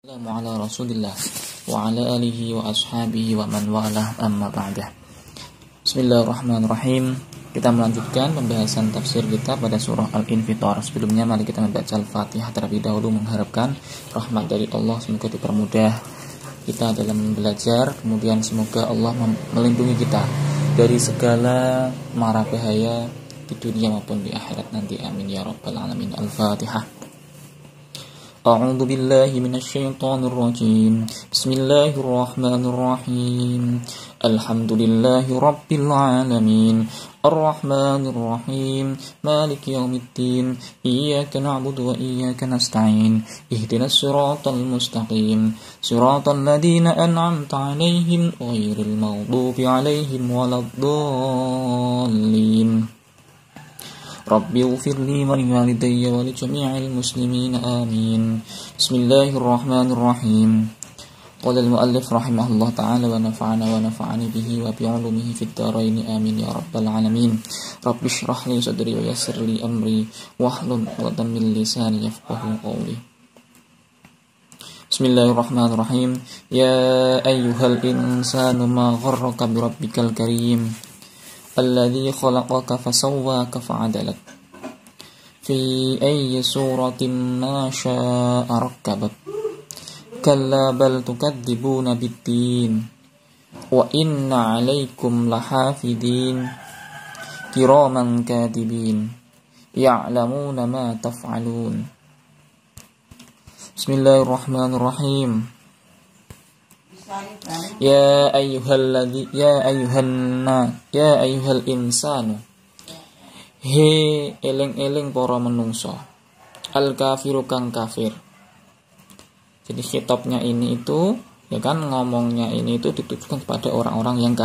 Assalamu ala Rasulillah wa ala alihi wa ashabihi wa man walah amma ba'dah. Bismillahirrahmanirrahim. Kita melanjutkan pembahasan tafsir kita pada surah Al-Infitar. Sebelumnya mari kita membaca Al-Fatihah terlebih dahulu, mengharapkan rahmat dari Allah semoga dipermudah kita dalam belajar, kemudian semoga Allah melindungi kita dari segala mara bahaya di dunia maupun di akhirat nanti. Amin ya rabbal alamin. Al-Fatihah. A'udzu billahi minasy syaithanir rajim. Bismillahirrahmanirrahim. Alhamdulillahi rabbil alamin. Arrahmanir rahim. Maliki yaumiddin. Iyyaka na'budu wa iyyaka nasta'in. Ihdinas siratal mustaqim. Siratal ladzina an'amta 'alaihim ghairil maghdubi 'alaihim waladdallin. Rabbi ighfirli wa liwalidayya wa li jami'il muslimin amin. Bismillahirrahmanirrahim. Qala al-muallif rahimahullah ta'ala wa nafa'ani bihi wa bi 'ulumihi fid dharain amin ya rabbal alamin. Rabbi shrah li sadri wa yassir li amri wahlul 'uqdatam min lisani yafqahu qawli. Bismillahirrahmanirrahim. Ya ayyuhal insanu ma gharraka bi rabbikal karim. Alladzi khalaqaka fasawwaka fa'adalak fi ayyi suratin ma syaa rakkabak. Kalla bal tukadzibuna bid-din wa inna 'alaikum lahafidin kiraman katibin ya'lamuna ma taf'alun. Bismillahirrahmanirrahim. Ya ayyuhal insanu. He eling-eling para menungso. Al kafiru kang kafir. Jadi khitabnya ini itu, ya kan, ngomongnya ini itu ditujukan kepada orang-orang yang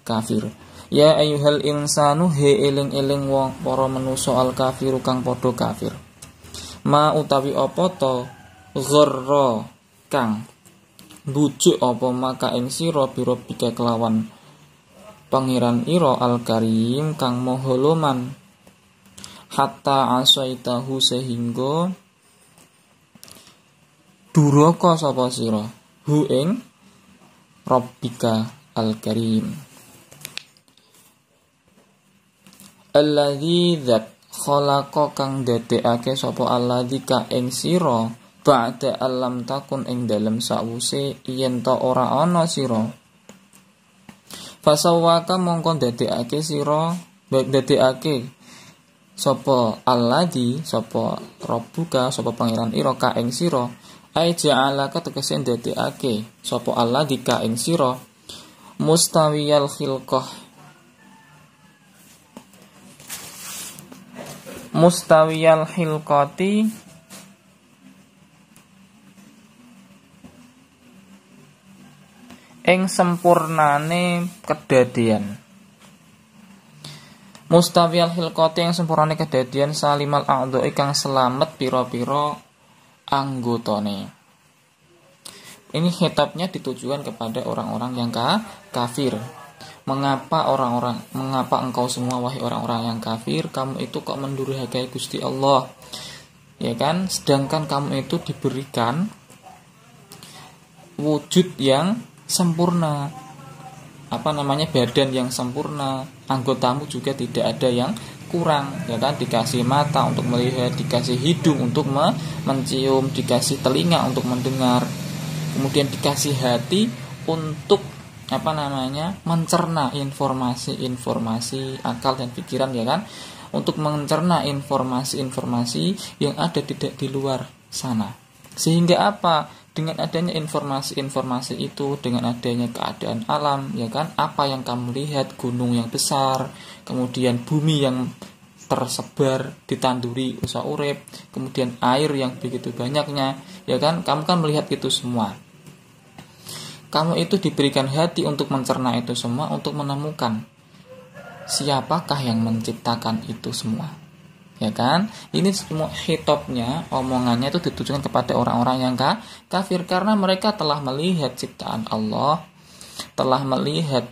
kafir. Ya ayyuhal insanu, he eling-eling wong para menungso al kafiru kang padha kafir. Ma utawi apa to gharra kang bujuk apa maka ing sira birobika kelawan pangeran ira al-karim kang maha luman, hatta asaitahu sehingga duraka sapa sira hu ing rabbika al-karim. Alladzi dzat khalaqa kang dadekake sapa alladzi ka ing sira ba'da alam takun ing dalem sawuse yen ta ora ana sira. Fasawaka mongko dadekake sira, dadekake sapa alladzi, sapa rabbuka, sapa pangeran ira ka ing sira. Ai ja'alaka tegese dadekake sapa alladzi ka ing sira mustawiyal khilqah, mustawiyal khilqati ing sempurnane kedadian. Mustawiyal khilqati ing sempurnane kedadian salimal a'dha'i kang selamat pira-pira anggotane. Ini khitabnya ditujukan kepada orang-orang yang kafir. Mengapa engkau semua wahai orang-orang yang kafir, kamu itu kok mendurhakai Gusti Allah? Ya kan? Sedangkan kamu itu diberikan wujud yang sempurna, badan yang sempurna, anggotamu juga tidak ada yang kurang, ya kan? Dikasih mata untuk melihat, dikasih hidung untuk mencium, dikasih telinga untuk mendengar, kemudian dikasih hati untuk mencerna informasi akal dan pikiran, ya kan? Untuk mencerna informasi yang ada di luar sana. Sehingga apa? Dengan adanya informasi-informasi itu, dengan adanya keadaan alam, ya kan, apa yang kamu lihat, gunung yang besar, kemudian bumi yang tersebar, ditanduri usaha urip, kemudian air yang begitu banyaknya, ya kan, kamu kan melihat itu semua. Kamu itu diberikan hati untuk mencerna itu semua, untuk menemukan siapakah yang menciptakan itu semua. Ya kan? Ini semua khitabnya, omongannya itu ditujukan kepada orang-orang yang kafir, karena mereka telah melihat ciptaan Allah, telah melihat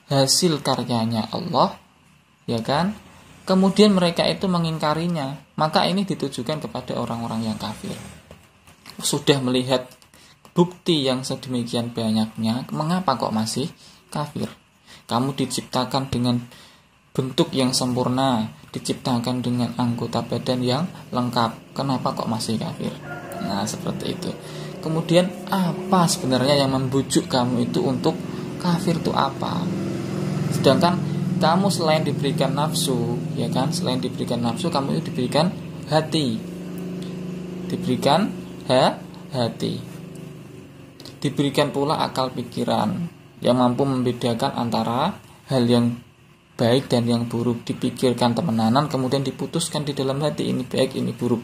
hasil karyanya Allah, ya kan? Kemudian mereka itu mengingkarinya. Maka ini ditujukan kepada orang-orang yang kafir. Sudah melihat bukti yang sedemikian banyaknya, mengapa kok masih kafir? Kamu diciptakan dengan bentuk yang sempurna, diciptakan dengan anggota badan yang lengkap, kenapa kok masih kafir? Nah, seperti itu. Kemudian apa sebenarnya yang membujuk kamu itu untuk kafir itu apa? Sedangkan kamu selain diberikan nafsu, ya kan? Selain diberikan nafsu, kamu itu diberikan hati. Diberikan hati. Diberikan pula akal pikiran yang mampu membedakan antara hal yang baik dan yang buruk, dipikirkan temenanan, kemudian diputuskan di dalam hati, ini baik, ini buruk,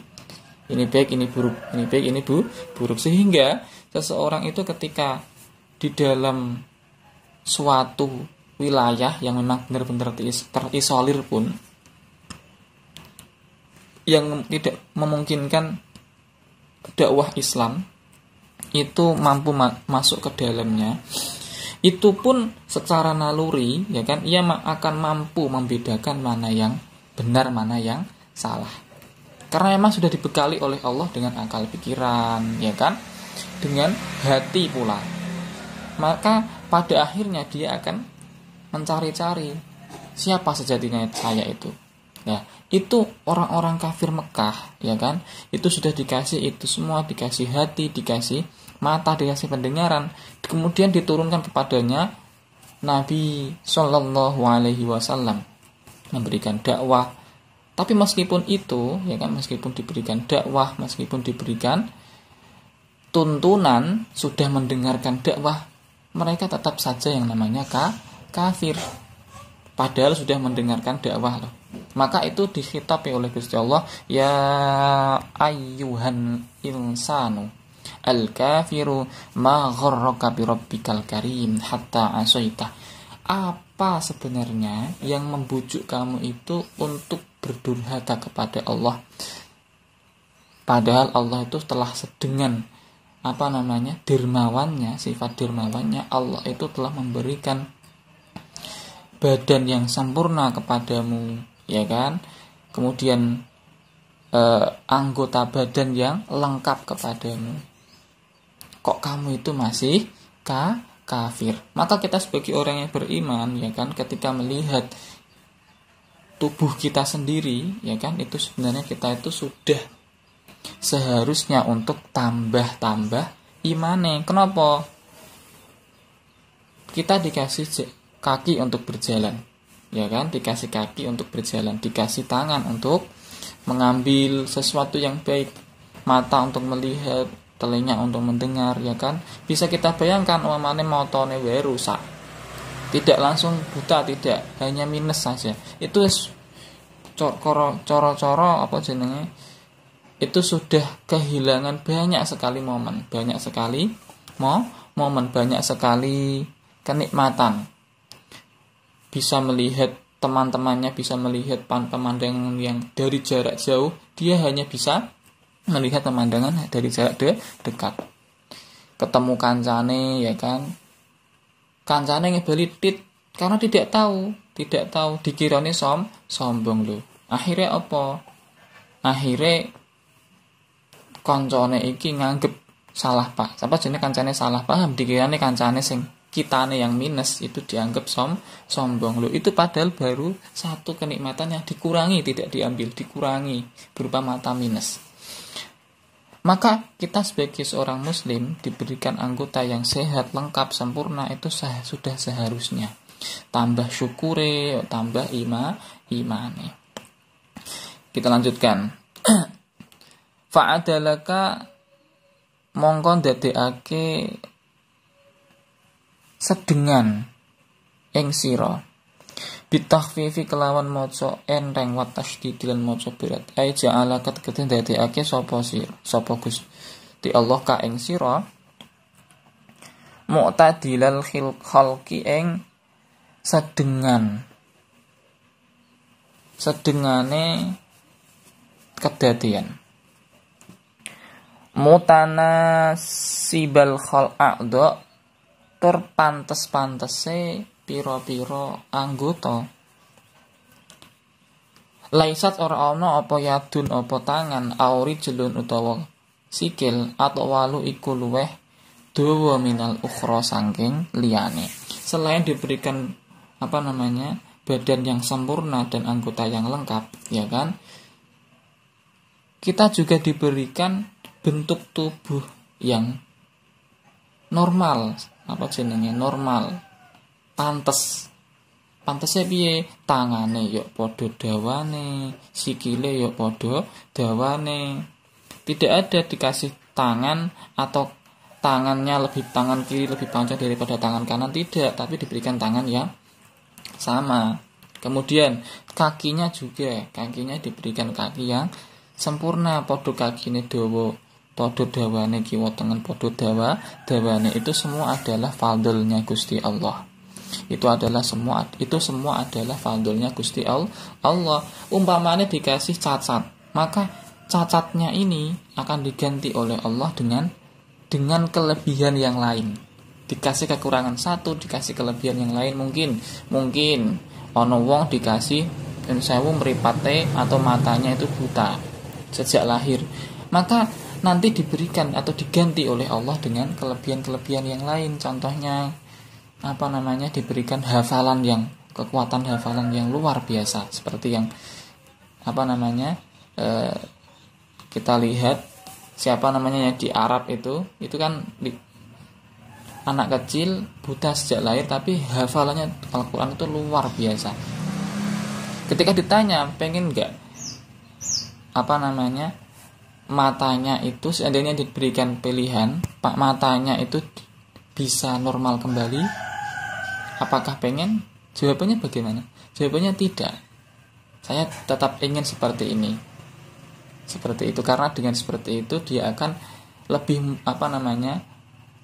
ini baik, ini buruk, ini baik, ini buruk. Sehingga seseorang itu ketika di dalam suatu wilayah yang memang benar-benar terisolir pun, yang tidak memungkinkan dakwah Islam itu mampu masuk ke dalamnya, itu pun secara naluri, ya kan, ia akan mampu membedakan mana yang benar, mana yang salah. Karena memang sudah dibekali oleh Allah dengan akal pikiran, ya kan, dengan hati pula. Maka pada akhirnya dia akan mencari-cari siapa sejatinya saya itu. Ya, itu orang-orang kafir Mekah, ya kan, itu sudah dikasih itu semua, dikasih hati, dikasih mata, dikasih pendengaran, kemudian diturunkan kepadanya Nabi Shallallahu Alaihi Wasallam memberikan dakwah. Tapi meskipun itu, ya kan, meskipun diberikan dakwah, meskipun diberikan tuntunan, sudah mendengarkan dakwah, mereka tetap saja yang namanya kafir. Padahal sudah mendengarkan dakwah loh. Maka itu dikhitabi oleh Gusti Allah, ya ayyuhan insanu al-kafiru ma gharraka bi rabbikal karim hatta asaita. Apa sebenarnya yang membujuk kamu itu untuk berdurhaka kepada Allah? Padahal Allah itu telah dengan dermawannya, sifat dermawannya, Allah itu telah memberikan badan yang sempurna kepadamu, ya kan? Kemudian anggota badan yang lengkap kepadamu. Kok kamu itu masih kafir? Maka kita sebagai orang yang beriman, ya kan, ketika melihat tubuh kita sendiri, ya kan, itu sebenarnya kita itu sudah seharusnya untuk tambah imane. Kenapa? Kita dikasih kaki untuk berjalan, ya kan, dikasih kaki untuk berjalan, dikasih tangan untuk mengambil sesuatu yang baik, mata untuk melihat, telinga untuk mendengar, ya kan. Bisa kita bayangkan umpamane motone wae rusak, tidak langsung buta, tidak, hanya minus saja, itu coro apa jenenge, itu sudah kehilangan banyak sekali momen, banyak sekali kenikmatan. Bisa melihat teman-temannya, bisa melihat pemandangan yang dari jarak jauh, dia hanya bisa melihat pemandangan dari jarak dekat. Ketemu kancane, ya kan, kancane ngebali tit, karena tidak tahu dikirane sombong lho. Akhirnya apa? Akhirnya koncone iki nganggep salah pak, apa jenenge, kancane salah paham, dikirane kancane sing kitane yang minus itu dianggap sombong loh. Itu padahal baru satu kenikmatan yang dikurangi, tidak diambil, dikurangi berupa mata minus. Maka kita sebagai seorang muslim diberikan anggota yang sehat, lengkap, sempurna, itu sudah seharusnya. Tambah syukure, tambah imane. Kita lanjutkan. Fa'adalaka mongko ndadekake sedengan ing sira bitakhfifi kelawan maca enteng wa tasydid lan maca berat ai ja'ala ketegese ndadekake sapa Gusti Allah ka ing sira mu'tadilal khalqi ing sedengane kedadian mutanasibal khal'a'dha tur pantes-pantese pira-pira anggota. Laisat ora ana apa yadun apa tangan, auri jelun utawa sikil, atau walu iku luweh dawa minal ukhra saking liyane. Selain diberikan badan yang sempurna dan anggota yang lengkap, ya kan? Kita juga diberikan bentuk tubuh yang normal, normal, pantes. Pantesnya piye? Tangane yo padha dawane, sikile yo padha dawane. Tidak ada dikasih tangan atau tangan kiri lebih panjang daripada tangan kanan, tidak, tapi diberikan tangan yang sama. Kemudian kakinya diberikan kaki yang sempurna, padha kakine dawa, padha dawane kiwa tengen, padha dawane. Itu semua adalah fadlnya Gusti Allah. Itu semua adalah fadlnya Gusti Allah. Umpamanya dikasih cacat, maka cacatnya ini akan diganti oleh Allah dengan kelebihan yang lain. Dikasih kekurangan satu, dikasih kelebihan yang lain. Mungkin ono wong dikasih sewu mripate atau matanya itu buta sejak lahir, maka nanti diberikan atau diganti oleh Allah dengan kelebihan-kelebihan yang lain. Contohnya diberikan kekuatan hafalan yang luar biasa, seperti yang kita lihat di Arab itu kan anak kecil buta sejak lahir tapi hafalannya Al-Quran itu luar biasa. Ketika ditanya pengen nggak matanya itu seandainya diberikan pilihan, matanya itu bisa normal kembali, apakah pengen? Jawabannya bagaimana? Jawabannya tidak. Saya tetap ingin seperti ini. Seperti itu, karena dengan seperti itu dia akan lebih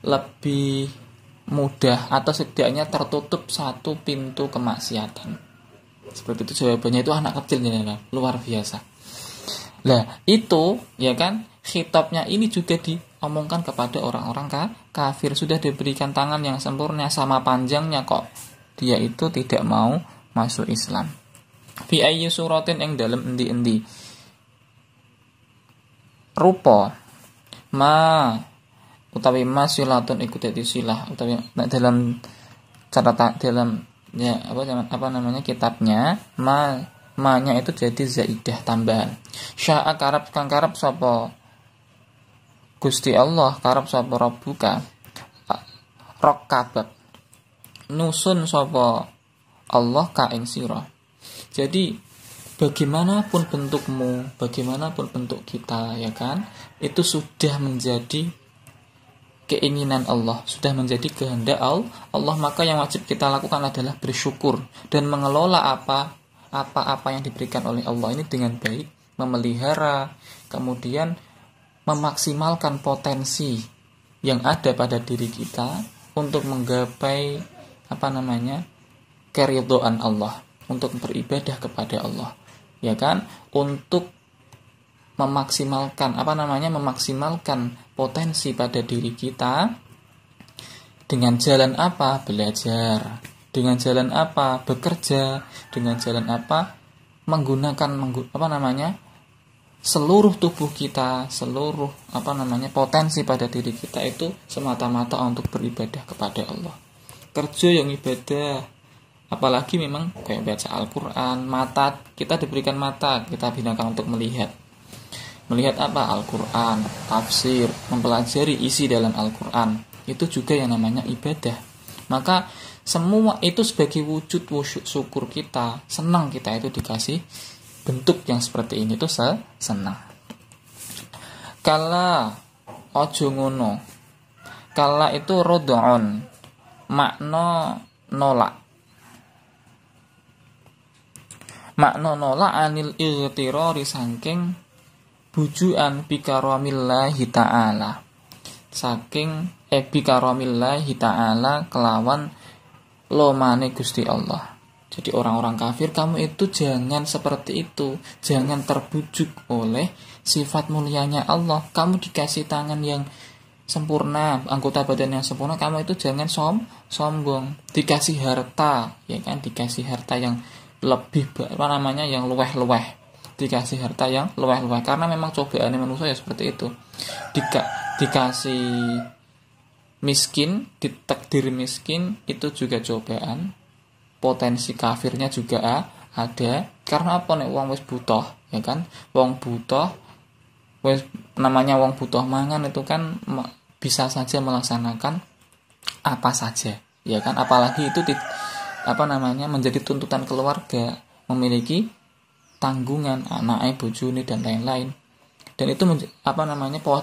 lebih mudah atau setidaknya tertutup satu pintu kemaksiatan. Seperti itu jawabannya. Itu anak kecil ya, luar biasa. Lah itu ya kan, khitabnya ini juga diomongkan kepada orang-orang kafir. Sudah diberikan tangan yang sempurna sama panjangnya, kok dia itu tidak mau masuk Islam. Fi ayyi suratin ing dalem endi-endi rupa ma utawi masilatun iku dadi silah, utawi dalam catatan kitabnya ma-nya itu jadi zaidah tambahan. Sya'a kang karep sapa Gusti Allah, karep sapa Rabbuka rokkabab nusun sapa Allah ka ing sira. Jadi bagaimanapun bentukmu, bagaimanapun bentuk kita, ya kan, itu sudah menjadi keinginan Allah, sudah menjadi kehendak Allah. Maka yang wajib kita lakukan adalah bersyukur dan mengelola apa yang diberikan oleh Allah ini dengan baik, memelihara, kemudian memaksimalkan potensi yang ada pada diri kita untuk menggapai keridhaan Allah, untuk beribadah kepada Allah, ya kan, untuk memaksimalkan memaksimalkan potensi pada diri kita dengan jalan apa? Belajar. Dengan jalan apa? Bekerja. Dengan jalan apa? Menggunakan seluruh tubuh kita, seluruh potensi pada diri kita itu semata-mata untuk beribadah kepada Allah. Kerja yang ibadah, apalagi memang kayak baca Al-Quran, mata, kita diberikan mata, kita gunakan untuk melihat apa? Al-Quran, tafsir, mempelajari isi dalam Al-Quran, itu juga yang namanya ibadah. Maka semua itu sebagai wujud syukur kita, senang kita itu dikasih bentuk yang seperti ini, itu senang. Kala ojo ngono, kala itu rodon, makna nolak anil igtirari saking bujuan bikaramillahi ta'ala, saking bikaramillahi ta'ala kelawan lomane Gusti Allah. Jadi orang-orang kafir, kamu itu jangan seperti itu, jangan terbujuk oleh sifat mulianya Allah. Kamu dikasih tangan yang sempurna, anggota badan yang sempurna, kamu itu jangan sombong. Dikasih harta, ya kan, dikasih harta yang lebih yang luweh-luweh, dikasih harta yang luweh-luweh, karena memang cobaannya manusia ya seperti itu. Dikasih miskin, ditakdir miskin itu juga cobaan. Potensi kafirnya juga ada. Karena apa nek wong wis butuh, ya kan? Wong butuh wis namanya wong butuh mangan itu kan bisa saja melaksanakan apa saja, ya kan? Apalagi itu menjadi tuntutan keluarga, memiliki tanggungan anaknya, bojone dan lain-lain. Dan itu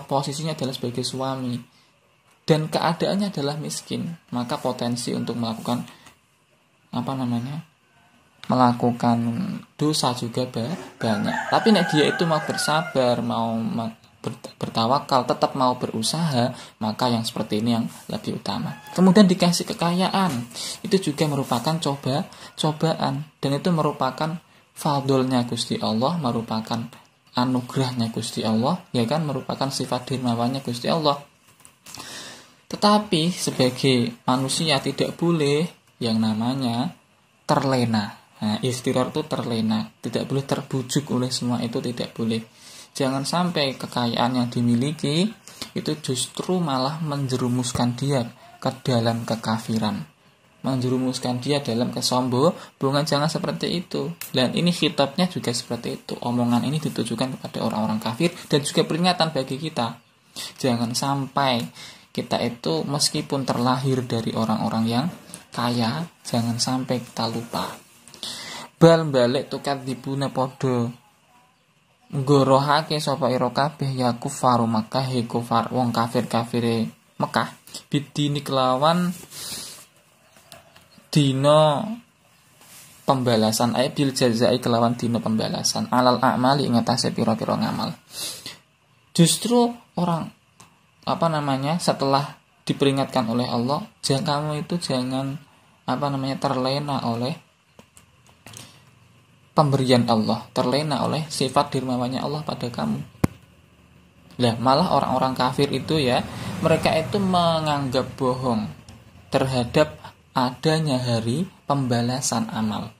posisinya adalah sebagai suami dan keadaannya adalah miskin, maka potensi untuk melakukan melakukan dosa juga banyak. Tapi nek dia itu mau bersabar, mau bertawakal, tetap mau berusaha, maka yang seperti ini yang lebih utama. Kemudian dikasih kekayaan, itu juga merupakan cobaan, dan itu merupakan fadlnya Gusti Allah, merupakan anugerahnya Gusti Allah, ya kan, merupakan sifat dermawannya Gusti Allah. Tetapi sebagai manusia tidak boleh yang namanya terlena. Nah, istighfar itu terlena, tidak boleh terbujuk oleh semua itu, tidak boleh. Jangan sampai kekayaan yang dimiliki itu justru malah menjerumuskan dia ke dalam kekafiran, menjerumuskan dia dalam kesombongan. Jangan seperti itu. Dan ini khitabnya juga seperti itu. Omongan ini ditujukan kepada orang-orang kafir dan juga peringatan bagi kita. Jangan sampai kita itu meskipun terlahir dari orang-orang yang kaya, jangan sampai kita lupa. Bal balik tukat dibuna podo nggorohake sapa ira kabeh ya kufaru Makkah, kufar wong kafir-kafire Mekah, bidini kelawan dina pembalasan, bil jazai kelawan dina pembalasan, alal a'mali ing atase pira-pira ngamal. Justru orang setelah diperingatkan oleh Allah, kamu itu jangan terlena oleh pemberian Allah, terlena oleh sifat dermawannya Allah pada kamu. Lah malah orang-orang kafir itu ya, mereka itu menganggap bohong terhadap adanya hari pembalasan amal.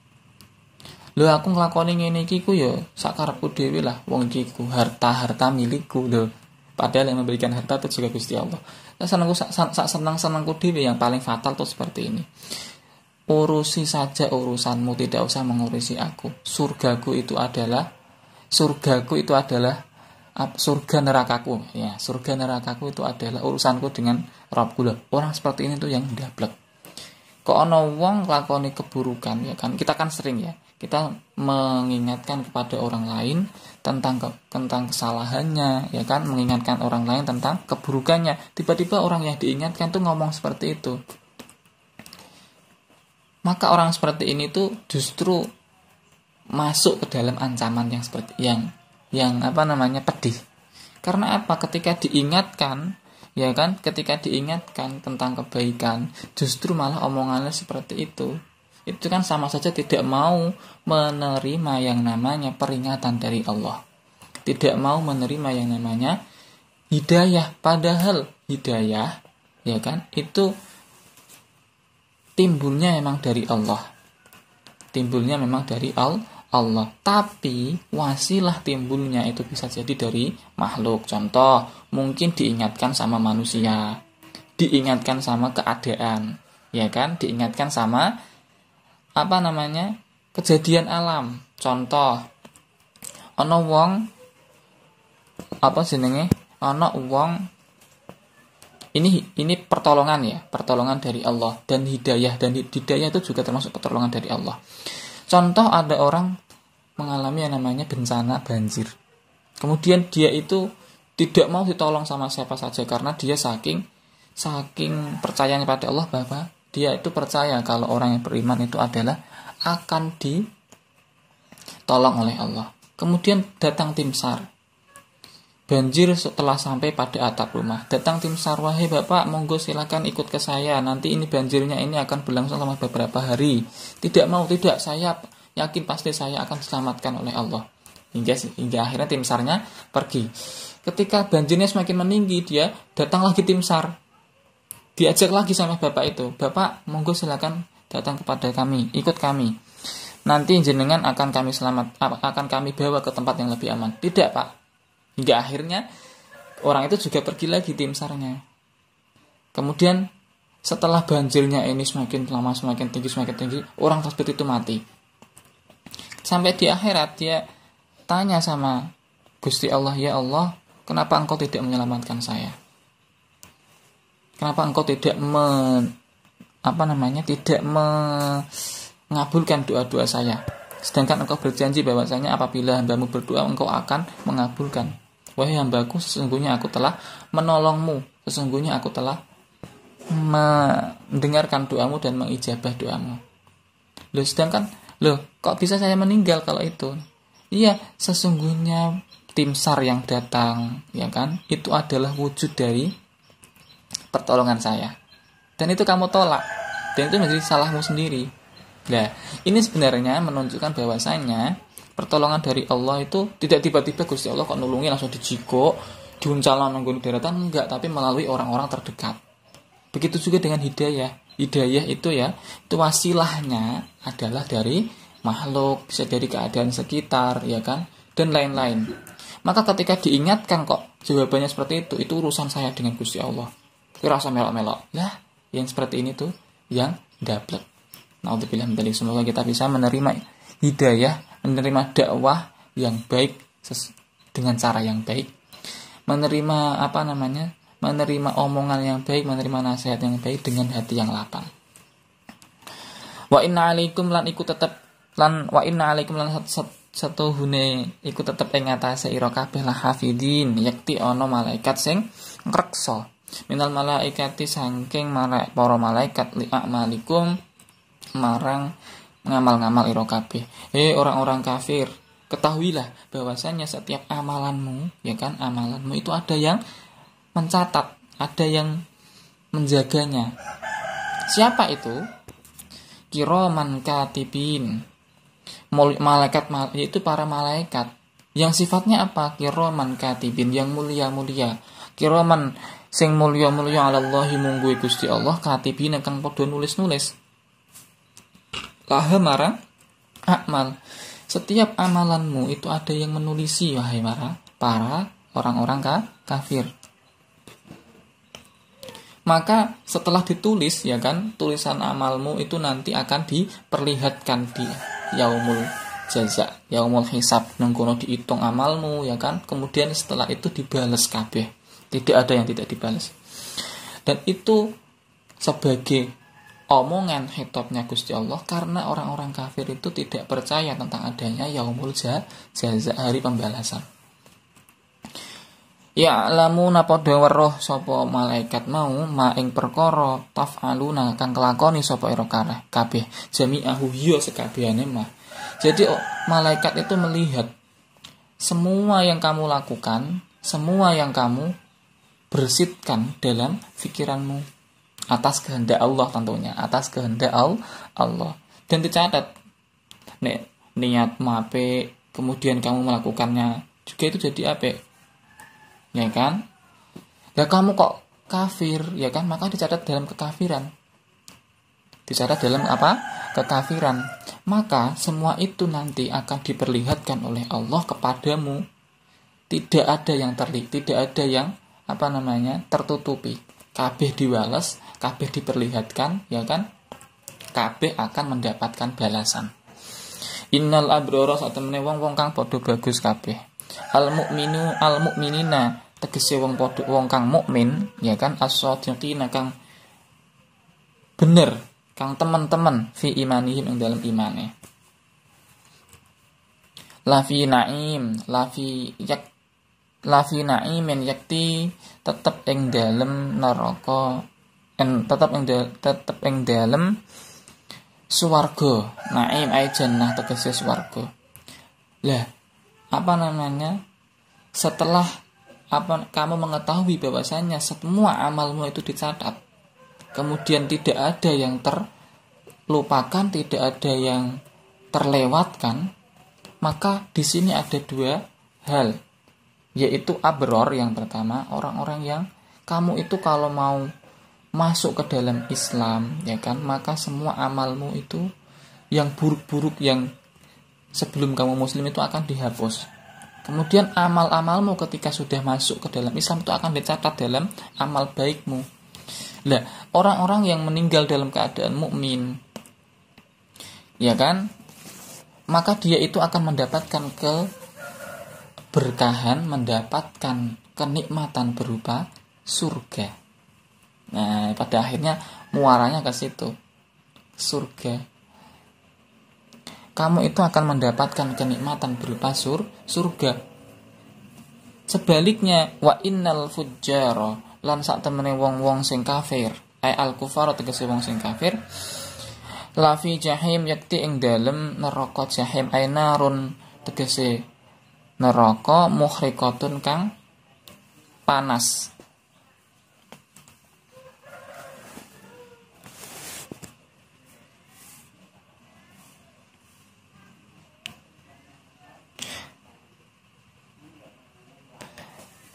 Lho aku nglakoni ngene iki ku ya sakarepku dhewe lah, wong iki ku harta milikku lho. Padahal yang memberikan harta itu juga Gusti Allah. Senang-senangku dhewe, yang paling fatal tuh seperti ini. Urusi saja urusanmu, tidak usah mengurusi aku. Surgaku itu adalah surga nerakaku. Ya, surga nerakaku itu adalah urusanku dengan Rabbku. Orang seperti ini tuh yang ndablek. Kok ana wong nglakoni keburukan, ya kan? Kita kan sering ya. Kita mengingatkan kepada orang lain tentang kesalahannya, ya kan? Mengingatkan orang lain tentang keburukannya. Tiba-tiba orang yang diingatkan tuh ngomong seperti itu. Maka orang seperti ini tuh justru masuk ke dalam ancaman yang seperti yang pedih. Karena apa? Ketika diingatkan, ya kan? Ketika diingatkan tentang kebaikan, justru malah omongannya seperti itu. Itu kan sama saja tidak mau menerima yang namanya peringatan dari Allah. Tidak mau menerima yang namanya hidayah. Padahal hidayah, ya kan, itu timbulnya memang dari Allah. Timbulnya memang dari Allah. Tapi wasilah timbulnya itu bisa jadi dari makhluk. Contoh, mungkin diingatkan sama manusia, diingatkan sama keadaan, ya kan, diingatkan sama kejadian alam. Contoh, ana wong ini pertolongan dari Allah, dan hidayah itu juga termasuk pertolongan dari Allah. Contoh, ada orang mengalami yang namanya bencana banjir. Kemudian dia itu tidak mau ditolong sama siapa saja karena dia saking percayanya pada Allah, bahwa dia itu percaya kalau orang yang beriman itu adalah akan ditolong oleh Allah. Kemudian datang tim SAR. Banjir setelah sampai pada atap rumah. Datang tim SAR, wahai Bapak, monggo silakan ikut ke saya. Nanti ini banjirnya ini akan berlangsung selama beberapa hari. Tidak, saya yakin pasti saya akan diselamatkan oleh Allah. Hingga akhirnya tim SAR-nya pergi. Ketika banjirnya semakin meninggi, dia datang lagi tim SAR. Diajak lagi sama Bapak itu, Bapak monggo silakan datang kepada kami, ikut kami. Nanti jenengan akan kami bawa ke tempat yang lebih aman. Tidak, Pak. Hingga akhirnya orang itu juga pergi lagi tim SAR-nya. Kemudian setelah banjirnya ini semakin lama semakin tinggi, orang tersebut itu mati. Sampai di akhirat dia tanya sama Gusti Allah, ya Allah, kenapa engkau tidak menyelamatkan saya? Kenapa engkau tidak tidak mengabulkan doa-doa saya? Sedangkan engkau berjanji bahwasanya apabila hambamu berdoa engkau akan mengabulkan. Wahai hambaku, sesungguhnya aku telah menolongmu, sesungguhnya aku telah mendengarkan doamu dan mengijabah doamu. Kok bisa saya meninggal kalau itu? Iya, sesungguhnya tim SAR yang datang, ya kan? Itu adalah wujud dari pertolongan saya. Dan itu kamu tolak. Dan itu menjadi salahmu sendiri. Nah, ini sebenarnya menunjukkan bahwasanya pertolongan dari Allah itu tidak tiba-tiba Gusti Allah kok nulungi langsung dijikok, diuncalan nunggu daratan, enggak, tapi melalui orang-orang terdekat. Begitu juga dengan hidayah. Hidayah itu itu wasilahnya adalah dari makhluk, bisa dari keadaan sekitar, ya kan, dan lain-lain. Maka ketika diingatkan kok jawabannya seperti itu urusan saya dengan Gusti Allah. Rasa melok-melok. Lah, yang seperti ini tuh yang dablek. Naudzubillah min dzalik. Semoga kita bisa menerima hidayah, menerima dakwah yang baik dengan cara yang baik, menerima menerima omongan yang baik, menerima nasihat yang baik dengan hati yang lapang. Wa inna alaikum lan satuhune iku tetep ing atase ira kabeh lah hafidin, yakti ana malaikat sing ngreksa. Minal malaikati saking para malaikat li a'malikum marang ngamal-ngamal ira kabeh. Orang-orang kafir, ketahuilah bahwasanya setiap amalanmu, ya kan, amalanmu itu ada yang mencatat, ada yang menjaganya. Siapa itu? Kiraman katibin. Malaikat yaitu para malaikat yang sifatnya apa? Kiraman katibin, yang mulia-mulia. Kiraman sing mulia-mulia alallahi mungguhe Gusti Allah, katibin kang padha nulis-nulis. Laha marang amal. Setiap amalanmu itu ada yang menulisi, wahai para orang-orang kafir. Maka setelah ditulis, ya kan, tulisan amalmu itu nanti akan diperlihatkan di yaumul jaza, yaumul hisab, nunggono dihitung amalmu, ya kan. Kemudian setelah itu dibales kabeh. Tidak ada yang tidak dibales. Dan itu sebagai omongan hitopnya Gusti Allah, karena orang-orang kafir itu tidak percaya tentang adanya yaumul jaza, hari pembalasan. Ya lamuna padha weruh sapa malaikat mau maing perkara taf'aluna kang kelakoni sapa ira kabeh jami'ahu ya sekabehane mah. Jadi malaikat itu melihat semua yang kamu lakukan, semua yang kamu bersitkan dalam pikiranmu atas kehendak Allah, tentunya atas kehendak Allah. Dan dicatat nek niat mape kemudian kamu melakukannya juga itu jadi apik, ya kan? Ya kamu kok kafir, ya kan? Maka dicatat dalam kekafiran. Dicatat dalam apa? Kekafiran. Maka semua itu nanti akan diperlihatkan oleh Allah kepadamu. Tidak ada yang tidak ada yang tertutupi. Kabeh diwales, kabeh diperlihatkan, ya kan? Kabeh akan mendapatkan balasan. Innal abrara satemene wong-wong kang padha bagus kabeh. Al mukminina tegese wong kang mukmin, ya kan, as-shadiqina kang bener, kang teman-teman fi imanihim ing dalam imane. Lafi na'imin yakti tetep ing dalem neraka, tetep ing dalem swarga. Naim ai jannah tegese swarga. Lah, setelah kamu mengetahui bahwasanya semua amalmu itu dicatat, kemudian tidak ada yang terlupakan, tidak ada yang terlewatkan, maka di sini ada dua hal, yaitu abror yang pertama, orang-orang yang kamu itu kalau mau masuk ke dalam Islam, ya kan, maka semua amalmu itu yang buruk-buruk yang sebelum kamu muslim itu akan dihapus. Kemudian amal-amalmu ketika sudah masuk ke dalam Islam itu akan dicatat dalam amal baikmu. Lah, orang-orang yang meninggal dalam keadaan mukmin, ya kan, maka dia itu akan mendapatkan keberkahan, mendapatkan kenikmatan berupa surga. Nah, pada akhirnya muaranya ke situ, surga. Kamu itu akan mendapatkan kenikmatan berupa surga. Sebaliknya, wa innal fujjara, lan sak temene wong-wong sing kafir, ai al kufar tegese wong sing kafir, la fi jahim yakti ing dalem neraka jahim, ai narun tegese neraka muhriqatun kang panas.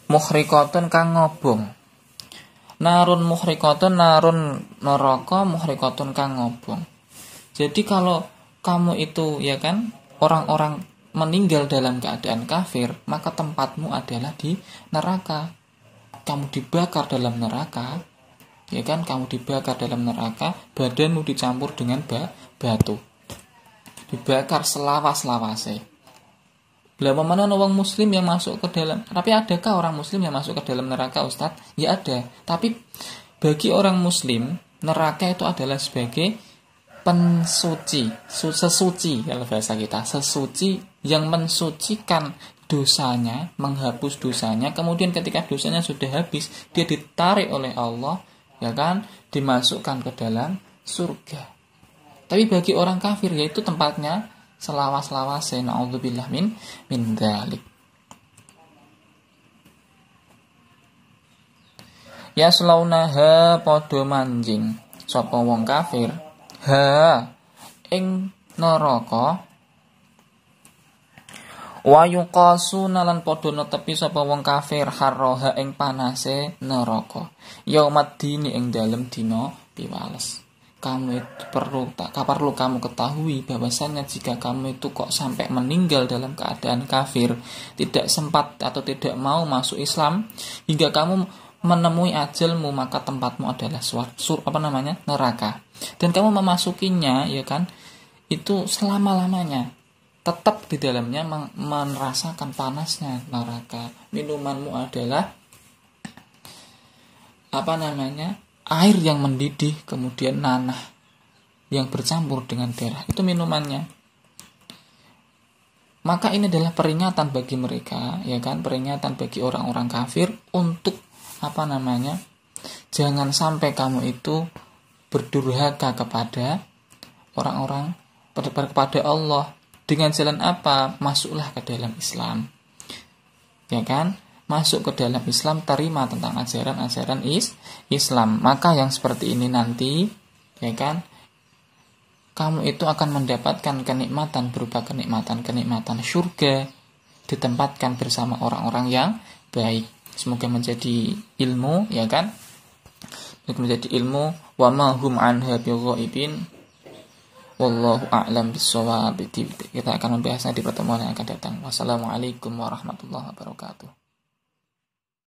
Muhriqatun kang ngobong. Narun muhriqatun, narun neraka muhriqatun kang ngobong. Jadi kalau kamu itu, ya kan, orang-orang meninggal dalam keadaan kafir, maka tempatmu adalah di neraka. Kamu dibakar dalam neraka, ya kan, kamu dibakar dalam neraka, badanmu dicampur dengan batu, dibakar selawas-lawase. Lah mana orang muslim yang masuk ke dalam, tapi adakah orang muslim yang masuk ke dalam neraka, Ustadz? Ya ada. Tapi bagi orang muslim, neraka itu adalah sebagai pensuci, sesuci kalau bahasa kita, sesuci yang mensucikan dosanya, menghapus dosanya. Kemudian ketika dosanya sudah habis, dia ditarik oleh Allah, ya kan, dimasukkan ke dalam surga. Tapi bagi orang kafir, yaitu tempatnya selawas-lawase, na'udzubillah min dzalik. Yaslaunaha padha manjing sapa wong kafir ha ing neraka, wa yuqasuna lan padha netepi sapa wong kafir harroha ing panase neraka, yaumaddini ing dalem dina piwales. Kamu itu perlu kamu ketahui bahwasannya jika kamu itu kok sampai meninggal dalam keadaan kafir, tidak sempat atau tidak mau masuk Islam, hingga kamu menemui ajalmu, maka tempatmu adalah neraka. Dan kamu memasukinya, ya kan, itu selama-lamanya tetap di dalamnya merasakan panasnya neraka. Minumanmu adalah air yang mendidih, kemudian nanah yang bercampur dengan darah, itu minumannya. Maka ini adalah peringatan bagi mereka, ya kan, peringatan bagi orang-orang kafir untuk jangan sampai kamu itu berdurhaka kepada orang-orang, kepada Allah. Dengan jalan apa? Masuklah ke dalam Islam, ya kan, masuk ke dalam Islam, terima tentang ajaran-ajaran Islam. Maka yang seperti ini nanti, ya kan, kamu itu akan mendapatkan kenikmatan berupa kenikmatan surga, ditempatkan bersama orang-orang yang baik. Semoga menjadi ilmu, ya kan, menjadi ilmu. Wa ma hum anha bighaibin, wallahu a'lam bissawab. Kita akan membahasnya di pertemuan yang akan datang. Wassalamualaikum warahmatullahi wabarakatuh.